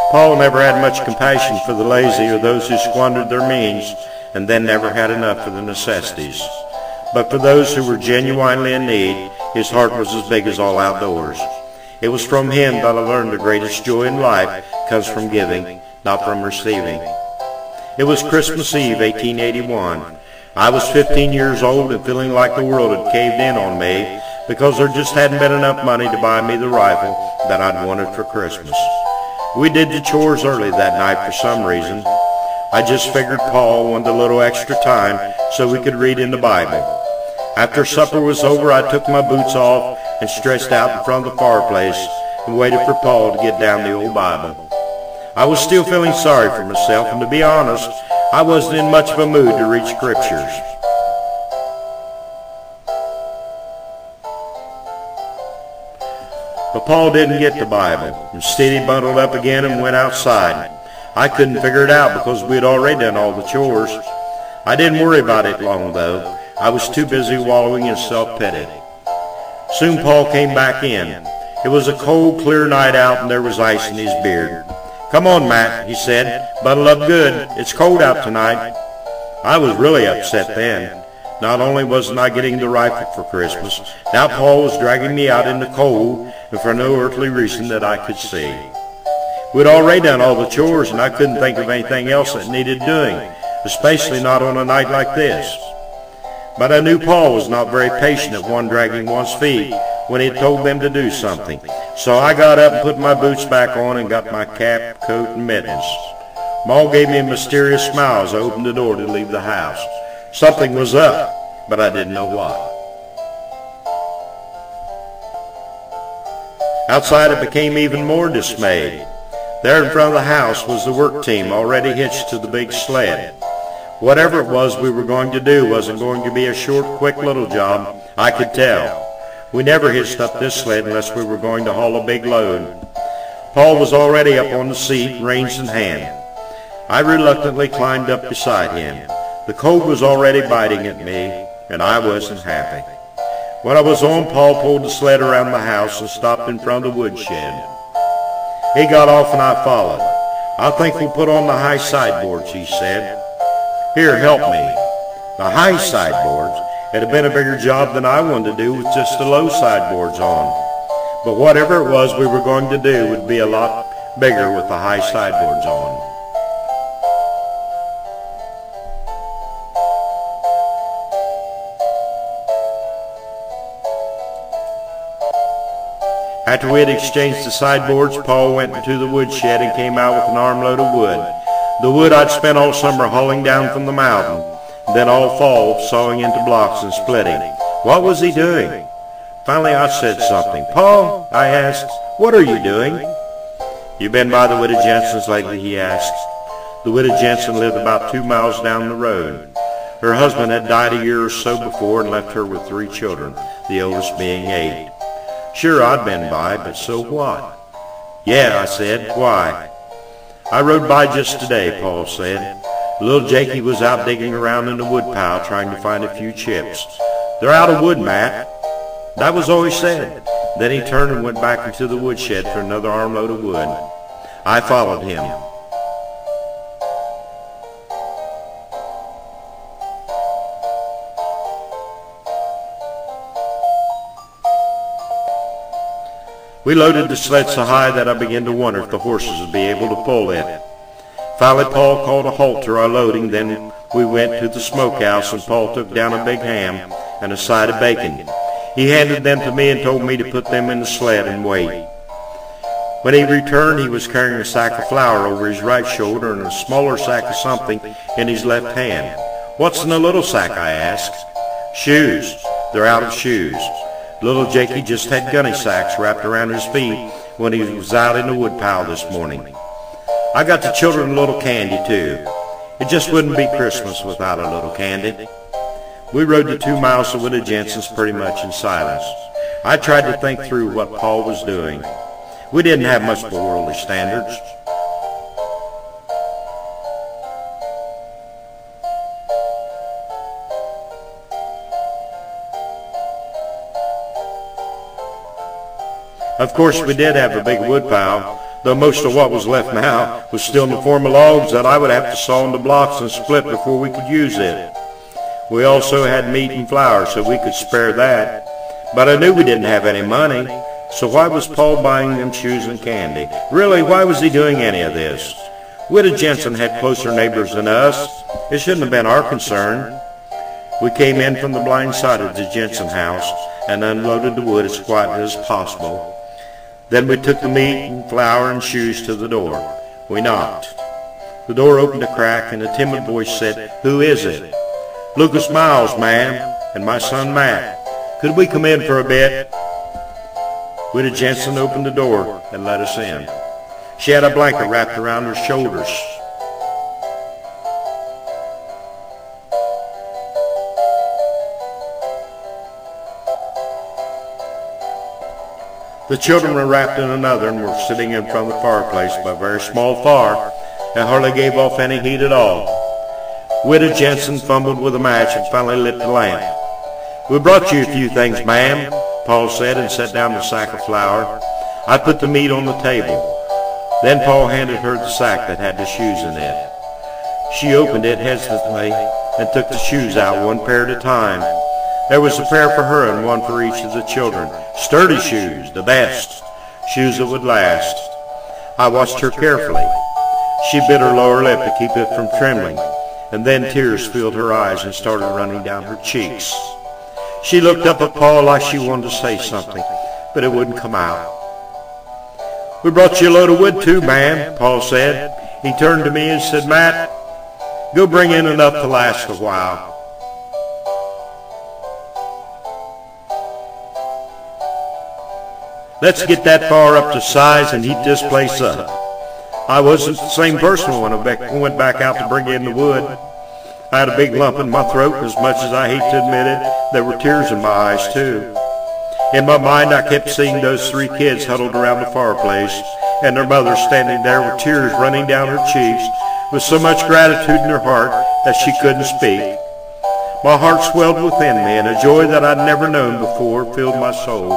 Paul never had much compassion for the lazy or those who squandered their means and then never had enough for the necessities. But for those who were genuinely in need, his heart was as big as all outdoors. It was from him that I learned the greatest joy in life comes from giving, not from receiving. It was Christmas Eve, 1881. I was 15 years old and feeling like the world had caved in on me because there just hadn't been enough money to buy me the rifle that I'd wanted for Christmas. We did the chores early that night for some reason. I just figured Paul wanted a little extra time so we could read in the Bible. After supper was over, I took my boots off and stretched out in front of the fireplace and waited for Paul to get down the old Bible. I was still feeling sorry for myself, and to be honest, I wasn't in much of a mood to read scriptures. But Paul didn't get the Bible. Instead, he bundled up again and went outside. I couldn't figure it out because we had already done all the chores. I didn't worry about it long, though. I was too busy wallowing in self-pity. Soon Paul came back in. It was a cold, clear night out, and there was ice in his beard. "Come on, Matt," he said. "Bundle up good. It's cold out tonight." I was really upset then. Not only wasn't I getting the rifle for Christmas, now Paul was dragging me out in the cold, and for no earthly reason that I could see. We'd already done all the chores, and I couldn't think of anything else that needed doing, especially not on a night like this. But I knew Paul was not very patient at one dragging one's feet when he had told them to do something. So I got up and put my boots back on and got my cap, coat, and mittens. Maul gave me a mysterious smile as I opened the door to leave the house. Something was up, but I didn't know what. Outside I became even more dismayed. There in front of the house was the work team already hitched to the big sled. Whatever it was we were going to do wasn't going to be a short, quick little job, I could tell. We never hitched up this sled unless we were going to haul a big load. Paul was already up on the seat, reins in hand. I reluctantly climbed up beside him. The cold was already biting at me, and I wasn't happy. When I was on, Paul pulled the sled around the house and stopped in front of the woodshed. He got off and I followed. "I think we'll put on the high sideboards," he said. "Here, help me." The high sideboards? It had been a bigger job than I wanted to do with just the low sideboards on. But whatever it was we were going to do would be a lot bigger with the high sideboards on. After we had exchanged the sideboards, Paul went into the woodshed and came out with an armload of wood. The wood I'd spent all summer hauling down from the mountain, then all fall sawing into blocks and splitting. What was he doing? Finally I said something. "Paul," I asked, "what are you doing?" "You been by the widow Jensen's lately?" he asked. The widow Jensen lived about 2 miles down the road. Her husband had died a year or so before and left her with 3 children, the oldest being 8. Sure, I'd been by, but so what? "Yeah," I said, "why?" "I rode by just today," Paul said. "Little Jakey was out digging around in the woodpile trying to find a few chips. 'They're out of wood, Matt.' That was all he said. Then he turned and went back into the woodshed for another armload of wood. I followed him. We loaded the sled so high that I began to wonder if the horses would be able to pull it. Finally, Paul called a halt to our loading. Then we went to the smokehouse, and Paul took down a big ham and a side of bacon. He handed them to me and told me to put them in the sled and wait. When he returned, he was carrying a sack of flour over his right shoulder and a smaller sack of something in his left hand. "What's in the little sack?" I asked. "Shoes. They're out of shoes. Little Jakey just had gunny sacks wrapped around his feet when he was out in the woodpile this morning. I got the children a little candy, too. It just wouldn't be Christmas without a little candy." We rode the 2 miles to Widow Jensen's pretty much in silence. I tried to think through what Paul was doing. We didn't have much of worldly standards. Of course, we did have a big woodpile. though most of what was left now was still in the form of logs that I would have to saw into blocks and split before we could use it. We also had meat and flour, so we could spare that. But I knew we didn't have any money, so why was Paul buying them shoes and candy? Really, why was he doing any of this? Widow Jensen had closer neighbors than us. It shouldn't have been our concern. We came in from the blind side of the Jensen house and unloaded the wood as quietly as possible. Then we took the meat and flour and shoes to the door. We knocked. The door opened a crack and a timid voice said, "Who is it?" "Lucas Miles, ma'am, and my son Matt. Could we come in for a bit?" Widow Jensen opened the door and let us in. She had a blanket wrapped around her shoulders. The children were wrapped in another and were sitting in front of the fireplace by a very small fire that hardly gave off any heat at all. Widow Jensen fumbled with a match and finally lit the lamp. "We brought you a few things, ma'am," Paul said, and set down the sack of flour. I put the meat on the table. Then Paul handed her the sack that had the shoes in it. She opened it hesitantly and took the shoes out one pair at a time. There was a pair for her and one for each of the children. Sturdy shoes, the best. Shoes that would last. I watched her carefully. She bit her lower lip to keep it from trembling, and then tears filled her eyes and started running down her cheeks. She looked up at Paul like she wanted to say something, but it wouldn't come out. "We brought you a load of wood too, ma'am," Paul said. He turned to me and said, "Matt, go bring in enough to last a while." "Let's get that fire up to size and heat this place up." I wasn't the same person when I went back out to bring in the wood. I had a big lump in my throat, and as much as I hate to admit it, there were tears in my eyes too. In my mind, I kept seeing those three kids huddled around the fireplace, and their mother standing there with tears running down her cheeks, with so much gratitude in her heart that she couldn't speak. My heart swelled within me, and a joy that I'd never known before filled my soul.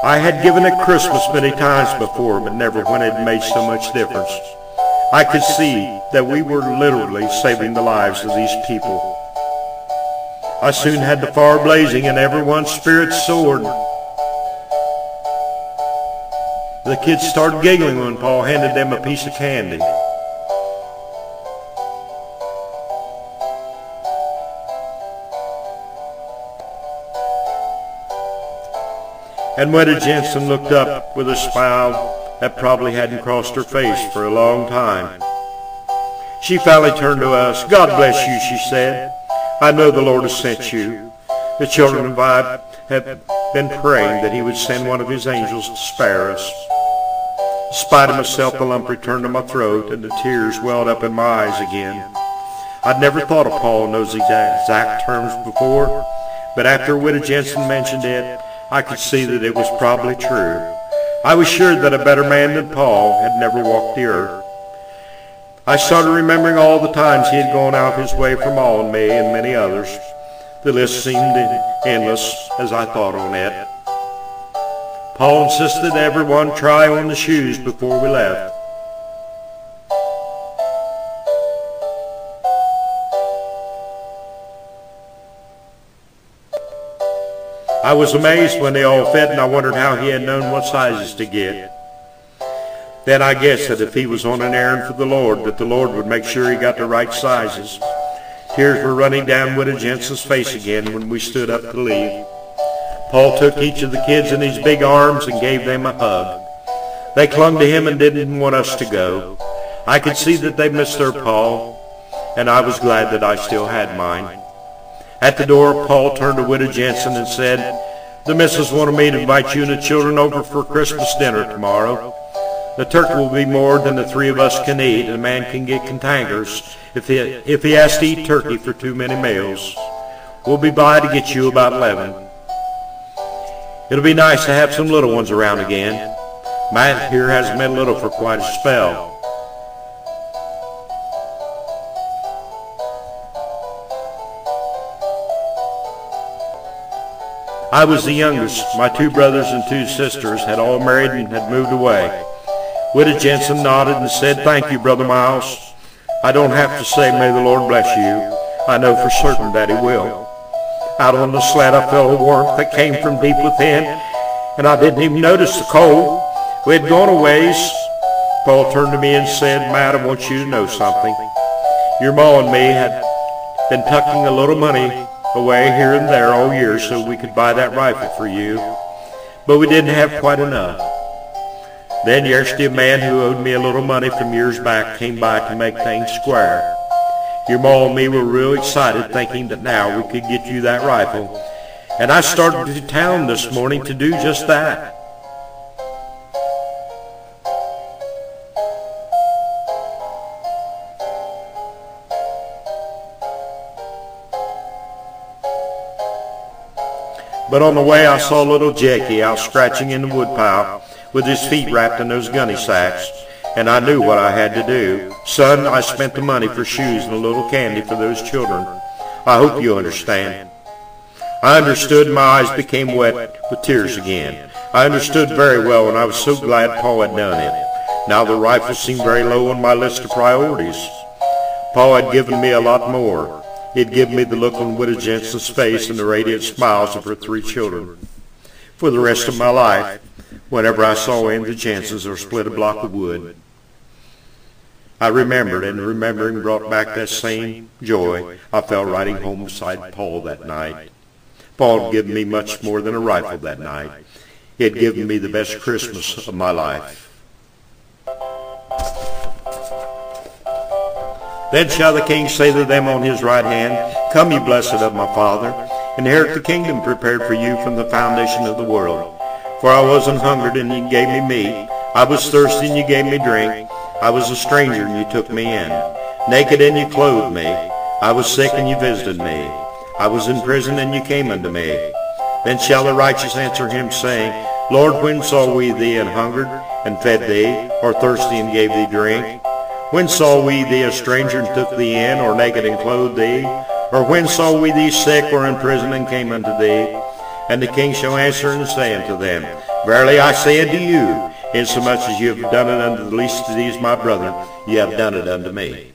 I had given at Christmas many times before, but never when it made so much difference. I could see that we were literally saving the lives of these people. I soon had the fire blazing and everyone's spirits soared. The kids started giggling when Paul handed them a piece of candy. And Widow Jensen looked up with a smile that probably hadn't crossed her face for a long time. She finally turned to us. "God bless you," she said. "I know the Lord has sent you. The children and I have been praying that He would send one of His angels to spare us." In spite of myself, the lump returned to my throat and the tears welled up in my eyes again. I'd never thought of Paul in those exact terms before, but after Widow Jensen mentioned it, I could see that it was probably true. I was sure that a better man than Paul had never walked the earth. I started remembering all the times he had gone out his way for Maul and me and many others. The list seemed endless as I thought on it. Paul insisted everyone try on the shoes before we left. I was amazed when they all fit, and I wondered how he had known what sizes to get. Then I guessed that if he was on an errand for the Lord, that the Lord would make sure he got the right sizes. Tears were running down Widow Jensen's face again when we stood up to leave. Paul took each of the kids in his big arms and gave them a hug. They clung to him and didn't want us to go. I could see that they missed their Paul, and I was glad that I still had mine. At the door, Paul turned to Widow Jensen and said, "The missus wanted me to invite you and the children over for Christmas dinner tomorrow. The turkey will be more than the three of us can eat, and a man can get cantankerous if he has to eat turkey for too many meals. We'll be by to get you about 11. It'll be nice to have some little ones around again. Matt here hasn't been little for quite a spell." I was the youngest. My 2 brothers and 2 sisters had all married and had moved away. Widow Jensen nodded and said, "Thank you, Brother Miles. I don't have to say, 'May the Lord bless you.' I know for certain that He will." Out on the sled I felt a warmth that came from deep within, and I didn't even notice the cold. We had gone a ways. Paul turned to me and said, "Matt, I want you to know something. Your ma and me had been tucking a little money away here and there all year so we could buy that rifle for you, but we didn't have quite enough. Then yesterday a man who owed me a little money from years back came by to make things square. Your ma and me were real excited thinking that now we could get you that rifle, and I started to town this morning to do just that." But on the way I saw little Jakey out scratching in the woodpile with his feet wrapped in those gunny sacks, and I knew what I had to do. Son, I spent the money for shoes and a little candy for those children. I hope you understand. I understood, and my eyes became wet with tears again. I understood very well, and I was so glad Paul had done it. Now the rifle seemed very low on my list of priorities. Paul had given me a lot more. He'd given me the look on Widow Jensen's face and the radiant smiles of her 3 children. For the rest of my life, whenever I saw any of the Jensens or split a block of wood, I remembered, and remembering brought back that same joy I felt riding home beside Paul that night. Paul had given me much more than a rifle that night. He had given me the best Christmas of my life. Then shall the king say to them on his right hand, "Come, ye blessed of my Father, inherit the kingdom prepared for you from the foundation of the world. For I was an hungered, and ye gave me meat. I was thirsty, and ye gave me drink. I was a stranger, and ye took me in. Naked, and ye clothed me. I was sick, and ye visited me. I was in prison, and ye came unto me." Then shall the righteous answer him, saying, "Lord, when saw we thee an hungered, and fed thee, or thirsty, and gave thee drink? When saw we thee a stranger, and took thee in, or naked, and clothed thee? Or when saw we thee sick, or in prison, and came unto thee?" And the king shall answer and say unto them, "Verily I say unto you, insomuch as you have done it unto the least of these my brethren, ye have done it unto me."